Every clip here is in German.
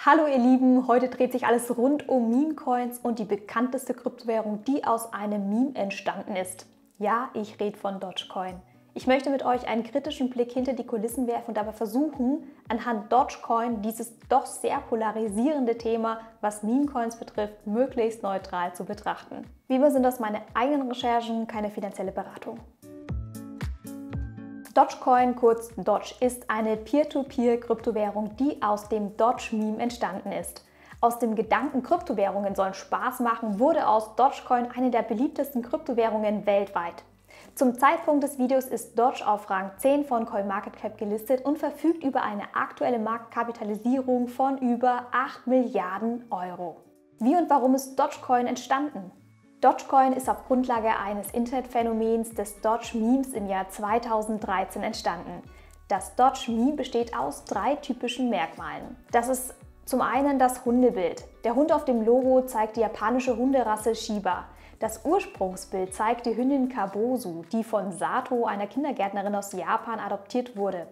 Hallo ihr Lieben, heute dreht sich alles rund um Meme-Coins und die bekannteste Kryptowährung, die aus einem Meme entstanden ist. Ja, ich rede von Dogecoin. Ich möchte mit euch einen kritischen Blick hinter die Kulissen werfen und dabei versuchen, anhand Dogecoin dieses doch sehr polarisierende Thema, was Meme-Coins betrifft, möglichst neutral zu betrachten. Wie immer sind das meine eigenen Recherchen, keine finanzielle Beratung. Dogecoin, kurz Doge, ist eine Peer-to-Peer-Kryptowährung, die aus dem Doge-Meme entstanden ist. Aus dem Gedanken, Kryptowährungen sollen Spaß machen, wurde aus Dogecoin eine der beliebtesten Kryptowährungen weltweit. Zum Zeitpunkt des Videos ist Doge auf Rang 10 von CoinMarketCap gelistet und verfügt über eine aktuelle Marktkapitalisierung von über 8 Milliarden Euro. Wie und warum ist Dogecoin entstanden? Dogecoin ist auf Grundlage eines Internetphänomens des Doge-Memes im Jahr 2013 entstanden. Das Doge-Meme besteht aus 3 typischen Merkmalen. Das ist zum einen das Hundebild. Der Hund auf dem Logo zeigt die japanische Hunderasse Shiba. Das Ursprungsbild zeigt die Hündin Kabosu, die von Sato, einer Kindergärtnerin aus Japan, adoptiert wurde.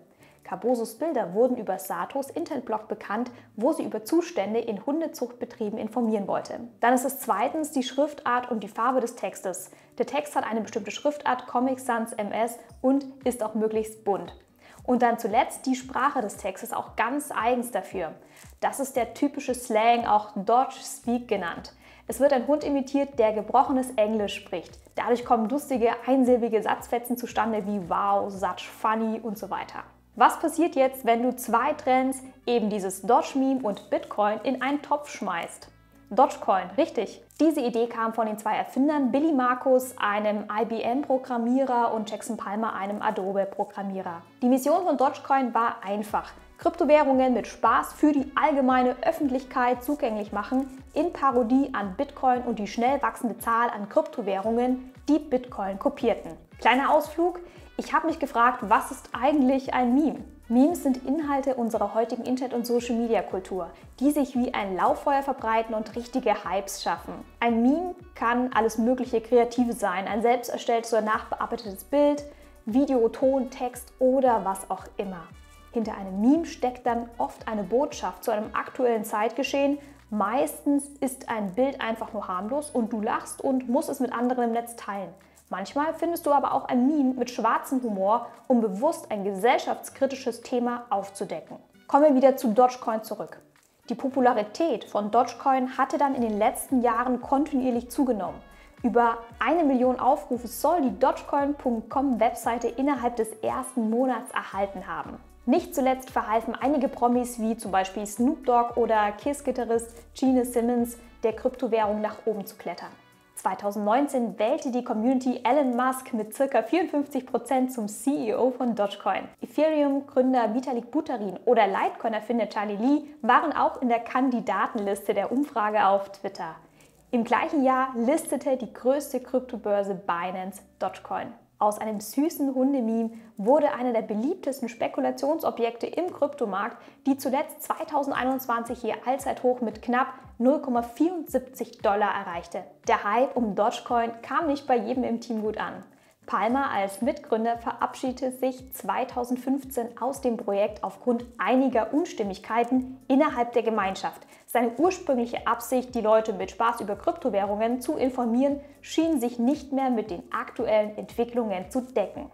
Kabosus Bilder wurden über Satos Internetblog bekannt, wo sie über Zustände in Hundezuchtbetrieben informieren wollte. Dann ist es zweitens die Schriftart und die Farbe des Textes. Der Text hat eine bestimmte Schriftart, Comic Sans MS, und ist auch möglichst bunt. Und dann zuletzt die Sprache des Textes, auch ganz eigens dafür. Das ist der typische Slang, auch Doge Speak genannt. Es wird ein Hund imitiert, der gebrochenes Englisch spricht. Dadurch kommen lustige, einsilbige Satzfetzen zustande wie wow, such, funny und so weiter. Was passiert jetzt, wenn du 2 Trends, eben dieses Doge-Meme und Bitcoin, in einen Topf schmeißt? Dogecoin, richtig. Diese Idee kam von den 2 Erfindern, Billy Markus, einem IBM-Programmierer, und Jackson Palmer, einem Adobe-Programmierer. Die Mission von Dogecoin war einfach: Kryptowährungen mit Spaß für die allgemeine Öffentlichkeit zugänglich machen, in Parodie an Bitcoin und die schnell wachsende Zahl an Kryptowährungen, die Bitcoin kopierten. Kleiner Ausflug: Ich habe mich gefragt, was ist eigentlich ein Meme? Memes sind Inhalte unserer heutigen Internet- und Social-Media-Kultur, die sich wie ein Lauffeuer verbreiten und richtige Hypes schaffen. Ein Meme kann alles mögliche Kreative sein, ein selbst erstelltes oder nachbearbeitetes Bild, Video, Ton, Text oder was auch immer. Hinter einem Meme steckt dann oft eine Botschaft zu einem aktuellen Zeitgeschehen. Meistens ist ein Bild einfach nur harmlos und du lachst und musst es mit anderen im Netz teilen. Manchmal findest du aber auch ein Meme mit schwarzem Humor, um bewusst ein gesellschaftskritisches Thema aufzudecken. Kommen wir wieder zu Dogecoin zurück. Die Popularität von Dogecoin hatte dann in den letzten Jahren kontinuierlich zugenommen. Über 1 Million Aufrufe soll die Dogecoin.com-Webseite innerhalb des ersten Monats erhalten haben. Nicht zuletzt verhalfen einige Promis wie zum Beispiel Snoop Dogg oder Kiss-Gitarrist Gene Simmons, der Kryptowährung nach oben zu klettern. 2019 wählte die Community Elon Musk mit ca. 54% zum CEO von Dogecoin. Ethereum-Gründer Vitalik Buterin oder Litecoin-Erfinder Charlie Lee waren auch in der Kandidatenliste der Umfrage auf Twitter. Im gleichen Jahr listete die größte Kryptobörse Binance Dogecoin. Aus einem süßen Hundememe wurde einer der beliebtesten Spekulationsobjekte im Kryptomarkt, die zuletzt 2021 ihr Allzeithoch mit knapp 0,74 $ erreichte. Der Hype um Dogecoin kam nicht bei jedem im Team gut an. Palmer als Mitgründer verabschiedete sich 2015 aus dem Projekt aufgrund einiger Unstimmigkeiten innerhalb der Gemeinschaft. Seine ursprüngliche Absicht, die Leute mit Spaß über Kryptowährungen zu informieren, schien sich nicht mehr mit den aktuellen Entwicklungen zu decken.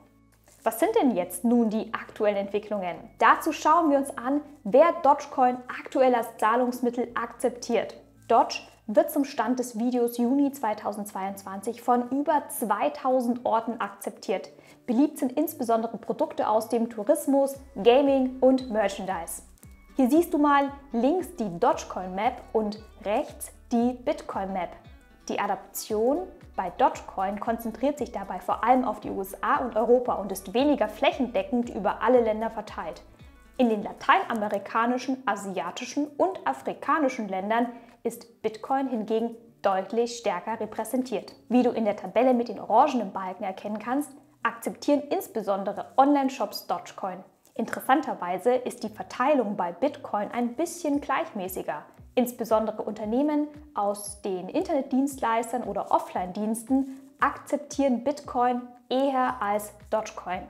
Was sind denn jetzt nun die aktuellen Entwicklungen? Dazu schauen wir uns an, wer Dogecoin aktuell als Zahlungsmittel akzeptiert. Doge wird zum Stand des Videos Juni 2022 von über 2000 Orten akzeptiert. Beliebt sind insbesondere Produkte aus dem Tourismus, Gaming und Merchandise. Hier siehst du mal links die Dogecoin Map und rechts die Bitcoin Map. Die Adaption bei Dogecoin konzentriert sich dabei vor allem auf die USA und Europa und ist weniger flächendeckend über alle Länder verteilt. In den lateinamerikanischen, asiatischen und afrikanischen Ländern ist Bitcoin hingegen deutlich stärker repräsentiert. Wie du in der Tabelle mit den orangenen Balken erkennen kannst, akzeptieren insbesondere Online-Shops Dogecoin. Interessanterweise ist die Verteilung bei Bitcoin ein bisschen gleichmäßiger. Insbesondere Unternehmen aus den Internetdienstleistern oder Offline-Diensten akzeptieren Bitcoin eher als Dogecoin.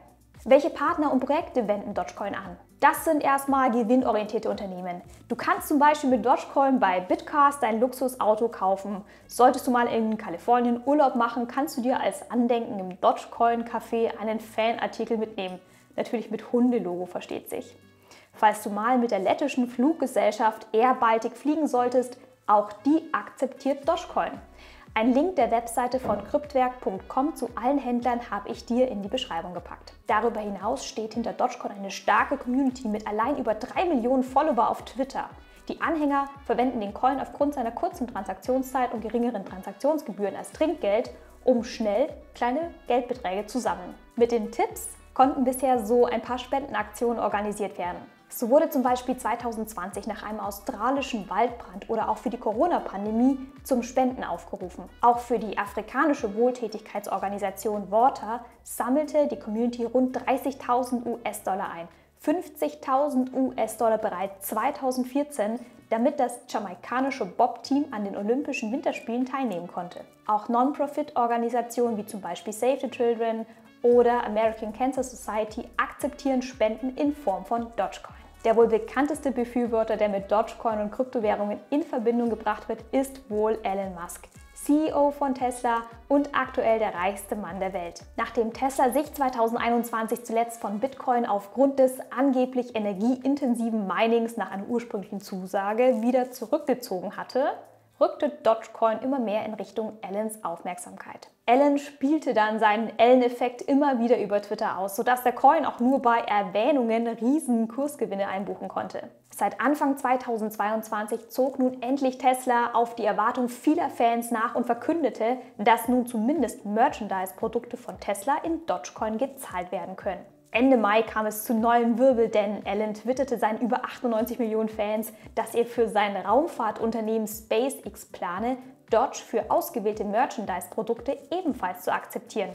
Welche Partner und Projekte wenden Dogecoin an? Das sind erstmal gewinnorientierte Unternehmen. Du kannst zum Beispiel mit Dogecoin bei Bitcast dein Luxusauto kaufen. Solltest du mal in Kalifornien Urlaub machen, kannst du dir als Andenken im Dogecoin-Café einen Fanartikel mitnehmen. Natürlich mit Hundelogo, versteht sich. Falls du mal mit der lettischen Fluggesellschaft Air Baltic fliegen solltest, auch die akzeptiert Dogecoin. Ein Link der Webseite von Kryptwerk.com zu allen Händlern habe ich dir in die Beschreibung gepackt. Darüber hinaus steht hinter Dogecoin eine starke Community mit allein über 3 Millionen Follower auf Twitter. Die Anhänger verwenden den Coin aufgrund seiner kurzen Transaktionszeit und geringeren Transaktionsgebühren als Trinkgeld, um schnell kleine Geldbeträge zu sammeln. Mit den Tipps konnten bisher so ein paar Spendenaktionen organisiert werden. So wurde zum Beispiel 2020 nach einem australischen Waldbrand oder auch für die Corona-Pandemie zum Spenden aufgerufen. Auch für die afrikanische Wohltätigkeitsorganisation Water sammelte die Community rund 30.000 US-Dollar ein. 50.000 US-Dollar bereits 2014, damit das jamaikanische Bob-Team an den Olympischen Winterspielen teilnehmen konnte. Auch Non-Profit-Organisationen wie zum Beispiel Save the Children oder American Cancer Society akzeptieren Spenden in Form von Dogecoin. Der wohl bekannteste Befürworter, der mit Dogecoin und Kryptowährungen in Verbindung gebracht wird, ist wohl Elon Musk, CEO von Tesla und aktuell der reichste Mann der Welt. Nachdem Tesla sich 2021 zuletzt von Bitcoin aufgrund des angeblich energieintensiven Minings nach einer ursprünglichen Zusage wieder zurückgezogen hatte, rückte Dogecoin immer mehr in Richtung Elons Aufmerksamkeit. Elon spielte dann seinen Elon-Effekt immer wieder über Twitter aus, sodass der Coin auch nur bei Erwähnungen riesen Kursgewinne einbuchen konnte. Seit Anfang 2022 zog nun endlich Tesla auf die Erwartung vieler Fans nach und verkündete, dass nun zumindest Merchandise-Produkte von Tesla in Dogecoin gezahlt werden können. Ende Mai kam es zu neuem Wirbel, denn Elon twitterte seinen über 98 Millionen Fans, dass er für sein Raumfahrtunternehmen SpaceX plane, Doge für ausgewählte Merchandise-Produkte ebenfalls zu akzeptieren.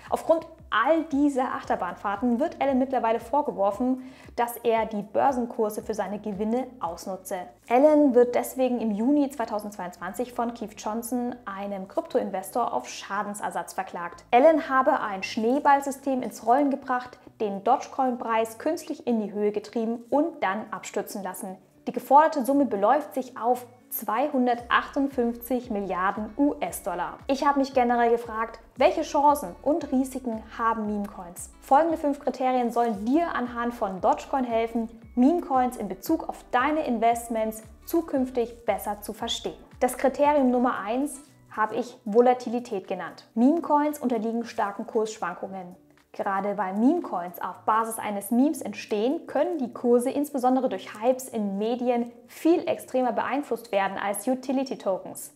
Aufgrund all dieser Achterbahnfahrten wird Elon mittlerweile vorgeworfen, dass er die Börsenkurse für seine Gewinne ausnutze. Elon wird deswegen im Juni 2022 von Keith Johnson, einem Kryptoinvestor, auf Schadensersatz verklagt. Elon habe ein Schneeballsystem ins Rollen gebracht, den Dogecoin-Preis künstlich in die Höhe getrieben und dann abstürzen lassen. Die geforderte Summe beläuft sich auf 258 Milliarden US-Dollar. Ich habe mich generell gefragt, welche Chancen und Risiken haben Meme-Coins? Folgende 5 Kriterien sollen dir anhand von Dogecoin helfen, Meme-Coins in Bezug auf deine Investments zukünftig besser zu verstehen. Das Kriterium Nummer 1 habe ich Volatilität genannt. Meme-Coins unterliegen starken Kursschwankungen. Gerade weil Meme-Coins auf Basis eines Memes entstehen, können die Kurse insbesondere durch Hypes in Medien viel extremer beeinflusst werden als Utility-Tokens.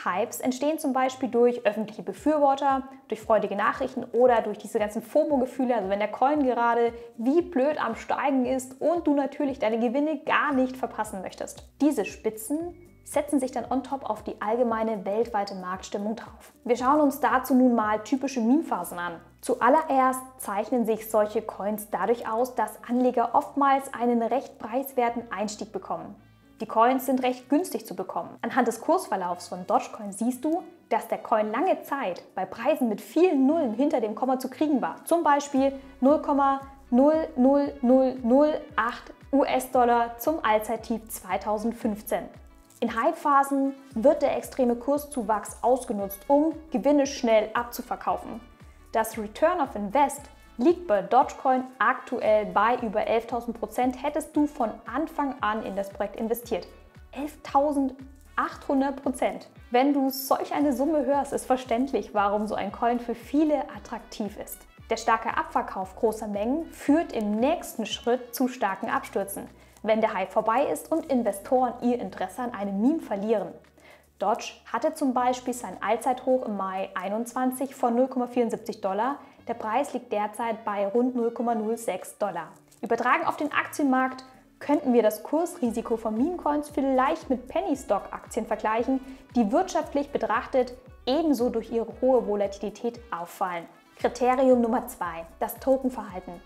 Hypes entstehen zum Beispiel durch öffentliche Befürworter, durch freudige Nachrichten oder durch diese ganzen FOMO-Gefühle, also wenn der Coin gerade wie blöd am Steigen ist und du natürlich deine Gewinne gar nicht verpassen möchtest. Diese Spitzen setzen sich dann on top auf die allgemeine weltweite Marktstimmung drauf. Wir schauen uns dazu nun mal typische Meme-Phasen an. Zuallererst zeichnen sich solche Coins dadurch aus, dass Anleger oftmals einen recht preiswerten Einstieg bekommen. Die Coins sind recht günstig zu bekommen. Anhand des Kursverlaufs von Dogecoin siehst du, dass der Coin lange Zeit bei Preisen mit vielen Nullen hinter dem Komma zu kriegen war. Zum Beispiel 0,00008 US-Dollar zum Allzeittief 2015. In Hype-Phasen wird der extreme Kurszuwachs ausgenutzt, um Gewinne schnell abzuverkaufen. Das Return of Invest liegt bei Dogecoin aktuell bei über 11.000%, hättest du von Anfang an in das Projekt investiert. 11.800%. Wenn du solch eine Summe hörst, ist verständlich, warum so ein Coin für viele attraktiv ist. Der starke Abverkauf großer Mengen führt im nächsten Schritt zu starken Abstürzen, wenn der Hype vorbei ist und Investoren ihr Interesse an einem Meme verlieren. Doge hatte zum Beispiel sein Allzeithoch im Mai 21 von 0,74 $. Der Preis liegt derzeit bei rund 0,06 $. Übertragen auf den Aktienmarkt könnten wir das Kursrisiko von Meme-Coins vielleicht mit Penny-Stock-Aktien vergleichen, die wirtschaftlich betrachtet ebenso durch ihre hohe Volatilität auffallen. Kriterium Nummer 2: das Tokenverhalten.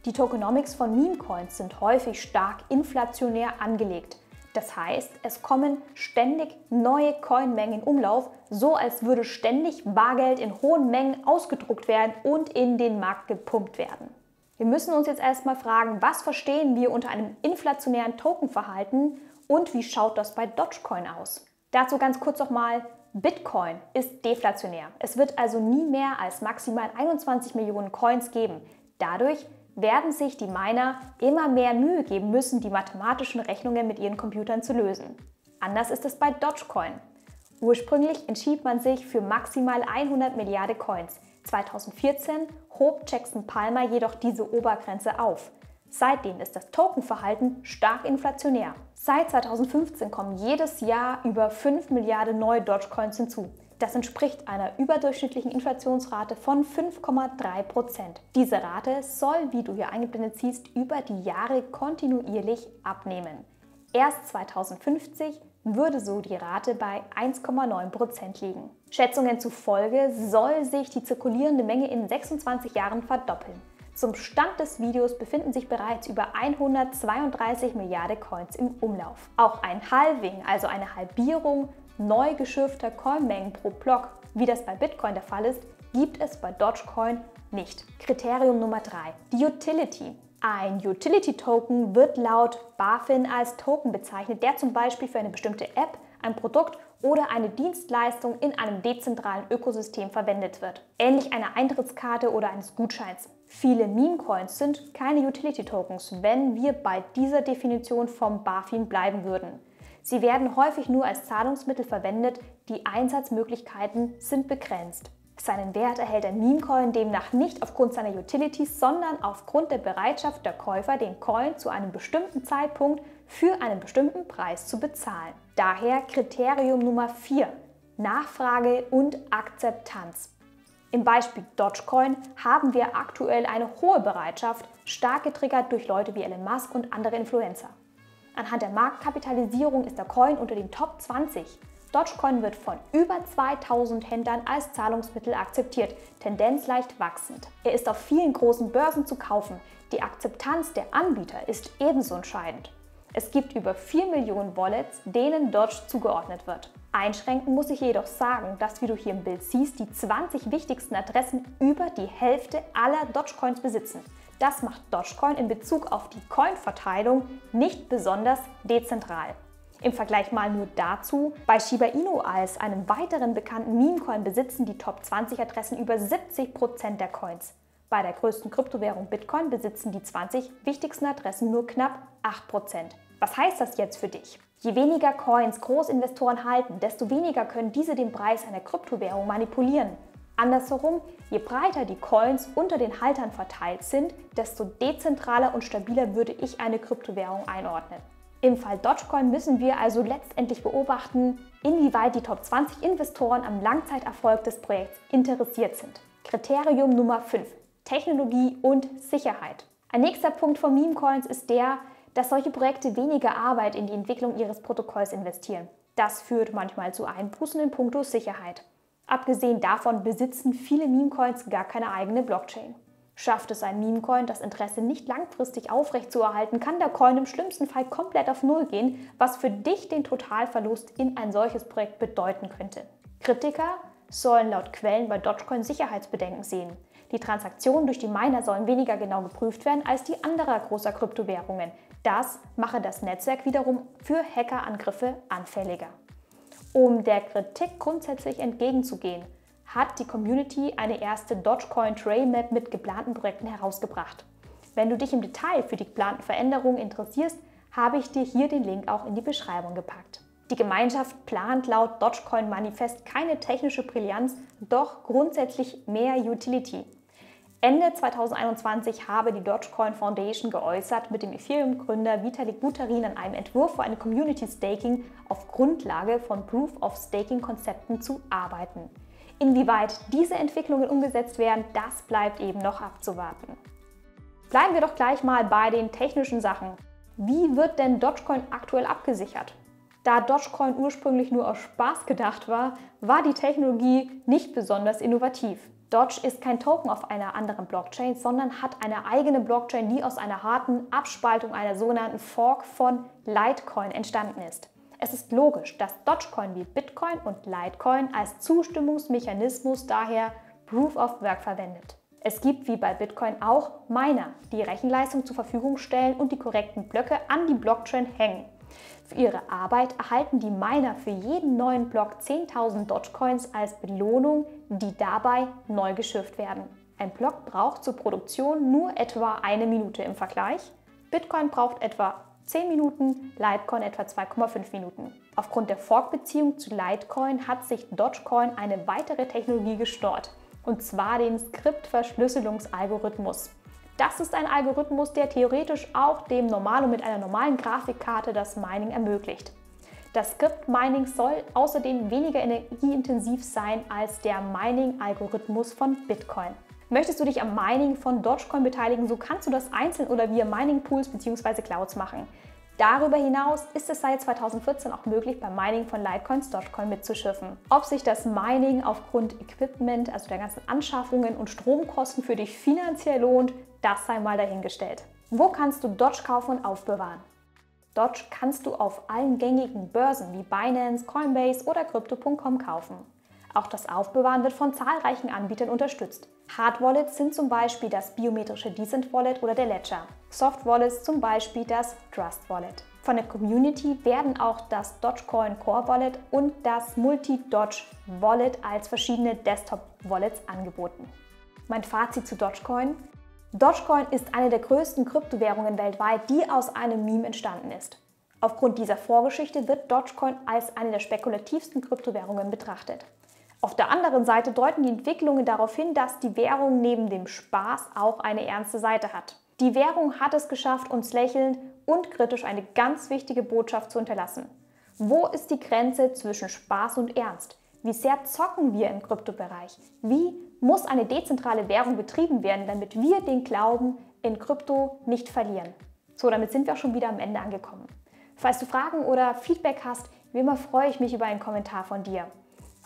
Die Tokenomics von Meme-Coins sind häufig stark inflationär angelegt. Das heißt, es kommen ständig neue Coinmengen in Umlauf, so als würde ständig Bargeld in hohen Mengen ausgedruckt werden und in den Markt gepumpt werden. Wir müssen uns jetzt erstmal fragen, was verstehen wir unter einem inflationären Tokenverhalten und wie schaut das bei Dogecoin aus? Dazu ganz kurz nochmal, Bitcoin ist deflationär. Es wird also nie mehr als maximal 21 Millionen Coins geben. Dadurch werden sich die Miner immer mehr Mühe geben müssen, die mathematischen Rechnungen mit ihren Computern zu lösen. Anders ist es bei Dogecoin. Ursprünglich entschied man sich für maximal 100 Milliarden Coins. 2014 hob Jackson Palmer jedoch diese Obergrenze auf. Seitdem ist das Tokenverhalten stark inflationär. Seit 2015 kommen jedes Jahr über 5 Milliarden neue Dogecoins hinzu. Das entspricht einer überdurchschnittlichen Inflationsrate von 5,3%. Diese Rate soll, wie du hier eingeblendet siehst, über die Jahre kontinuierlich abnehmen. Erst 2050 würde so die Rate bei 1,9% liegen. Schätzungen zufolge soll sich die zirkulierende Menge in 26 Jahren verdoppeln. Zum Stand des Videos befinden sich bereits über 132 Milliarden Coins im Umlauf. Auch ein Halving, also eine Halbierung neu geschürfter Coinmengen pro Block, wie das bei Bitcoin der Fall ist, gibt es bei Dogecoin nicht. Kriterium Nummer 3. Die Utility. Ein Utility-Token wird laut BaFin als Token bezeichnet, der zum Beispiel für eine bestimmte App, ein Produkt oder eine Dienstleistung in einem dezentralen Ökosystem verwendet wird. Ähnlich einer Eintrittskarte oder eines Gutscheins. Viele Meme-Coins sind keine Utility-Tokens, wenn wir bei dieser Definition vom BaFin bleiben würden. Sie werden häufig nur als Zahlungsmittel verwendet, die Einsatzmöglichkeiten sind begrenzt. Seinen Wert erhält ein Meme-Coin demnach nicht aufgrund seiner Utilities, sondern aufgrund der Bereitschaft der Käufer, den Coin zu einem bestimmten Zeitpunkt für einen bestimmten Preis zu bezahlen. Daher Kriterium Nummer 4: Nachfrage und Akzeptanz. Im Beispiel Dogecoin haben wir aktuell eine hohe Bereitschaft, stark getriggert durch Leute wie Elon Musk und andere Influencer. Anhand der Marktkapitalisierung ist der Coin unter den Top 20. Dogecoin wird von über 2000 Händlern als Zahlungsmittel akzeptiert, Tendenz leicht wachsend. Er ist auf vielen großen Börsen zu kaufen. Die Akzeptanz der Anbieter ist ebenso entscheidend. Es gibt über 4 Millionen Wallets, denen Doge zugeordnet wird. Einschränken muss ich jedoch sagen, dass, wie du hier im Bild siehst, die 20 wichtigsten Adressen über die Hälfte aller Dogecoins besitzen. Das macht Dogecoin in Bezug auf die Coin-Verteilung nicht besonders dezentral. Im Vergleich mal nur dazu, bei Shiba Inu als einem weiteren bekannten Meme-Coin besitzen die Top 20 Adressen über 70% der Coins. Bei der größten Kryptowährung Bitcoin besitzen die 20 wichtigsten Adressen nur knapp 8%. Was heißt das jetzt für dich? Je weniger Coins Großinvestoren halten, desto weniger können diese den Preis einer Kryptowährung manipulieren. Andersherum, je breiter die Coins unter den Haltern verteilt sind, desto dezentraler und stabiler würde ich eine Kryptowährung einordnen. Im Fall Dogecoin müssen wir also letztendlich beobachten, inwieweit die Top 20 Investoren am Langzeiterfolg des Projekts interessiert sind. Kriterium Nummer 5: Technologie und Sicherheit. Ein nächster Punkt von Meme-Coins ist der, dass solche Projekte weniger Arbeit in die Entwicklung ihres Protokolls investieren. Das führt manchmal zu Einbußen in puncto Sicherheit. Abgesehen davon besitzen viele Meme-Coins gar keine eigene Blockchain. Schafft es ein Meme-Coin, das Interesse nicht langfristig aufrechtzuerhalten, kann der Coin im schlimmsten Fall komplett auf Null gehen, was für dich den Totalverlust in ein solches Projekt bedeuten könnte. Kritiker sollen laut Quellen bei Dogecoin Sicherheitsbedenken sehen. Die Transaktionen durch die Miner sollen weniger genau geprüft werden als die anderer großer Kryptowährungen. Das mache das Netzwerk wiederum für Hackerangriffe anfälliger. Um der Kritik grundsätzlich entgegenzugehen, hat die Community eine erste Dogecoin Trailmap mit geplanten Projekten herausgebracht. Wenn du dich im Detail für die geplanten Veränderungen interessierst, habe ich dir hier den Link auch in die Beschreibung gepackt. Die Gemeinschaft plant laut Dogecoin Manifest keine technische Brillanz, doch grundsätzlich mehr Utility. Ende 2021 habe die Dogecoin Foundation geäußert, mit dem Ethereum-Gründer Vitalik Buterin an einem Entwurf für eine Community Staking auf Grundlage von Proof-of-Staking-Konzepten zu arbeiten. Inwieweit diese Entwicklungen umgesetzt werden, das bleibt eben noch abzuwarten. Bleiben wir doch gleich mal bei den technischen Sachen. Wie wird denn Dogecoin aktuell abgesichert? Da Dogecoin ursprünglich nur aus Spaß gedacht war, war die Technologie nicht besonders innovativ. Doge ist kein Token auf einer anderen Blockchain, sondern hat eine eigene Blockchain, die aus einer harten Abspaltung einer sogenannten Fork von Litecoin entstanden ist. Es ist logisch, dass Dogecoin wie Bitcoin und Litecoin als Zustimmungsmechanismus daher Proof of Work verwendet. Es gibt wie bei Bitcoin auch Miner, die Rechenleistung zur Verfügung stellen und die korrekten Blöcke an die Blockchain hängen. Für ihre Arbeit erhalten die Miner für jeden neuen Block 10.000 Dogecoins als Belohnung, die dabei neu geschürft werden. Ein Block braucht zur Produktion nur etwa 1 Minute im Vergleich. Bitcoin braucht etwa 10 Minuten, Litecoin etwa 2,5 Minuten. Aufgrund der Fork-Beziehung zu Litecoin hat sich Dogecoin eine weitere Technologie gesteuert, und zwar den Skriptverschlüsselungsalgorithmus. Das ist ein Algorithmus, der theoretisch auch dem Normalo mit einer normalen Grafikkarte das Mining ermöglicht. Das Skript-Mining soll außerdem weniger energieintensiv sein als der Mining-Algorithmus von Bitcoin. Möchtest du dich am Mining von Dogecoin beteiligen, so kannst du das einzeln oder via Mining-Pools bzw. Clouds machen. Darüber hinaus ist es seit 2014 auch möglich, beim Mining von Litecoins Dogecoin mitzuschürfen. Ob sich das Mining aufgrund Equipment, also der ganzen Anschaffungen und Stromkosten für dich finanziell lohnt, das sei mal dahingestellt. Wo kannst du Doge kaufen und aufbewahren? Doge kannst du auf allen gängigen Börsen wie Binance, Coinbase oder Crypto.com kaufen. Auch das Aufbewahren wird von zahlreichen Anbietern unterstützt. Hard Wallets sind zum Beispiel das biometrische Decent Wallet oder der Ledger. Soft Wallets zum Beispiel das Trust Wallet. Von der Community werden auch das Dogecoin Core Wallet und das Multi-Doge Wallet als verschiedene Desktop Wallets angeboten. Mein Fazit zu Dogecoin: Dogecoin ist eine der größten Kryptowährungen weltweit, die aus einem Meme entstanden ist. Aufgrund dieser Vorgeschichte wird Dogecoin als eine der spekulativsten Kryptowährungen betrachtet. Auf der anderen Seite deuten die Entwicklungen darauf hin, dass die Währung neben dem Spaß auch eine ernste Seite hat. Die Währung hat es geschafft, uns lächelnd und kritisch eine ganz wichtige Botschaft zu hinterlassen. Wo ist die Grenze zwischen Spaß und Ernst? Wie sehr zocken wir im Kryptobereich? Wie muss eine dezentrale Währung betrieben werden, damit wir den Glauben in Krypto nicht verlieren? So, damit sind wir auch schon wieder am Ende angekommen. Falls du Fragen oder Feedback hast, wie immer freue ich mich über einen Kommentar von dir.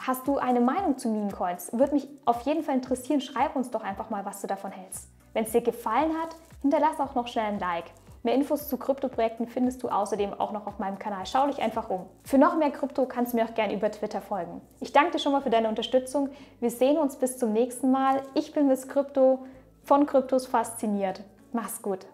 Hast du eine Meinung zu Meme-Coins? Würde mich auf jeden Fall interessieren. Schreib uns doch einfach mal, was du davon hältst. Wenn es dir gefallen hat, hinterlass auch noch schnell ein Like. Mehr Infos zu Kryptoprojekten findest du außerdem auch noch auf meinem Kanal. Schau dich einfach um. Für noch mehr Krypto kannst du mir auch gerne über Twitter folgen. Ich danke dir schon mal für deine Unterstützung. Wir sehen uns bis zum nächsten Mal. Ich bin Miss Krypto, von Kryptos fasziniert. Mach's gut.